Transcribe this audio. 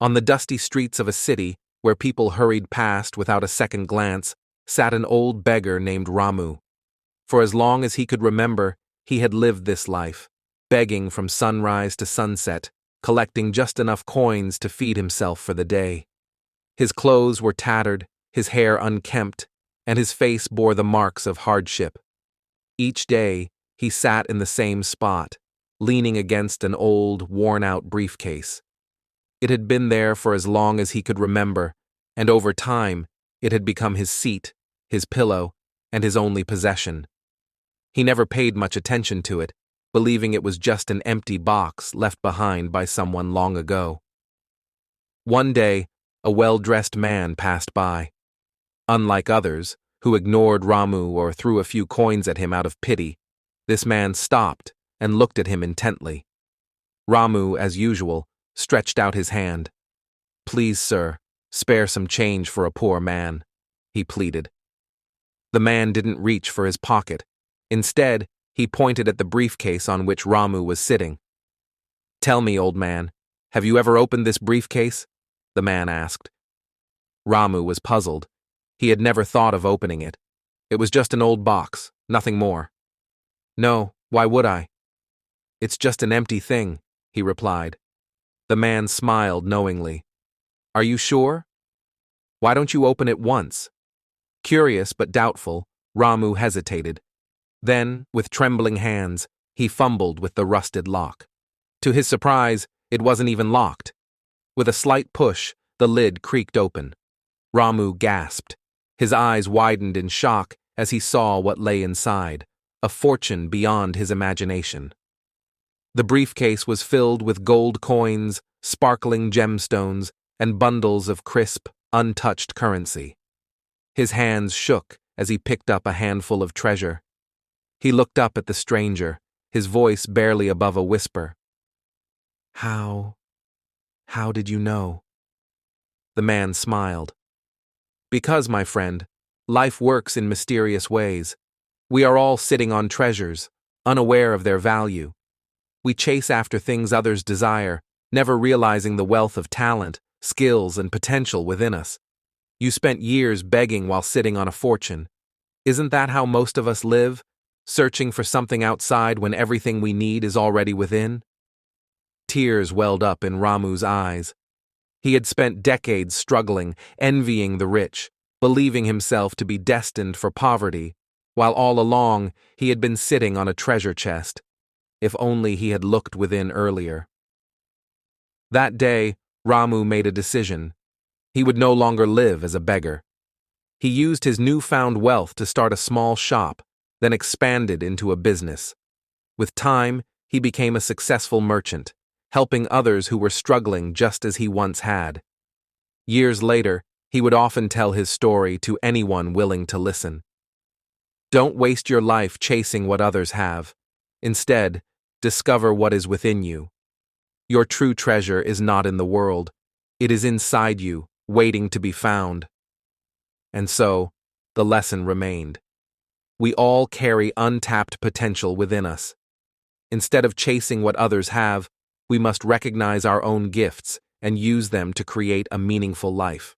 On the dusty streets of a city, where people hurried past without a second glance, sat an old beggar named Ramu. For as long as he could remember, he had lived this life, begging from sunrise to sunset, collecting just enough coins to feed himself for the day. His clothes were tattered, his hair unkempt, and his face bore the marks of hardship. Each day, he sat in the same spot, leaning against an old, worn-out briefcase. It had been there for as long as he could remember, and over time, it had become his seat, his pillow, and his only possession. He never paid much attention to it, believing it was just an empty box left behind by someone long ago. One day, a well-dressed man passed by. Unlike others, who ignored Ramu or threw a few coins at him out of pity, this man stopped and looked at him intently. Ramu, as usual, stretched out his hand. "Please, sir, spare some change for a poor man," he pleaded. The man didn't reach for his pocket. Instead, he pointed at the briefcase on which Ramu was sitting. "Tell me, old man, have you ever opened this briefcase?" the man asked. Ramu was puzzled. He had never thought of opening it. It was just an old box, nothing more. "No, why would I?" "It's just an empty thing," he replied. The man smiled knowingly. "Are you sure? Why don't you open it once?" Curious but doubtful, Ramu hesitated. Then, with trembling hands, he fumbled with the rusted lock. To his surprise, it wasn't even locked. With a slight push, the lid creaked open. Ramu gasped. His eyes widened in shock as he saw what lay inside, a fortune beyond his imagination. The briefcase was filled with gold coins, sparkling gemstones, and bundles of crisp, untouched currency. His hands shook as he picked up a handful of treasure. He looked up at the stranger, his voice barely above a whisper. How did you know?" The man smiled. "Because, my friend, life works in mysterious ways. We are all sitting on treasures, unaware of their value. We chase after things others desire, never realizing the wealth of talent, skills, and potential within us. You spent years begging while sitting on a fortune. Isn't that how most of us live, searching for something outside when everything we need is already within?" Tears welled up in Ramu's eyes. He had spent decades struggling, envying the rich, believing himself to be destined for poverty, while all along he had been sitting on a treasure chest. If only he had looked within earlier. That day, Ramu made a decision. He would no longer live as a beggar. He used his newfound wealth to start a small shop, then expanded into a business. With time, he became a successful merchant, helping others who were struggling just as he once had. Years later, he would often tell his story to anyone willing to listen. Don't waste your life chasing what others have. Instead, discover what is within you. Your true treasure is not in the world. It is inside you, waiting to be found. And so, the lesson remained. We all carry untapped potential within us. Instead of chasing what others have, we must recognize our own gifts and use them to create a meaningful life.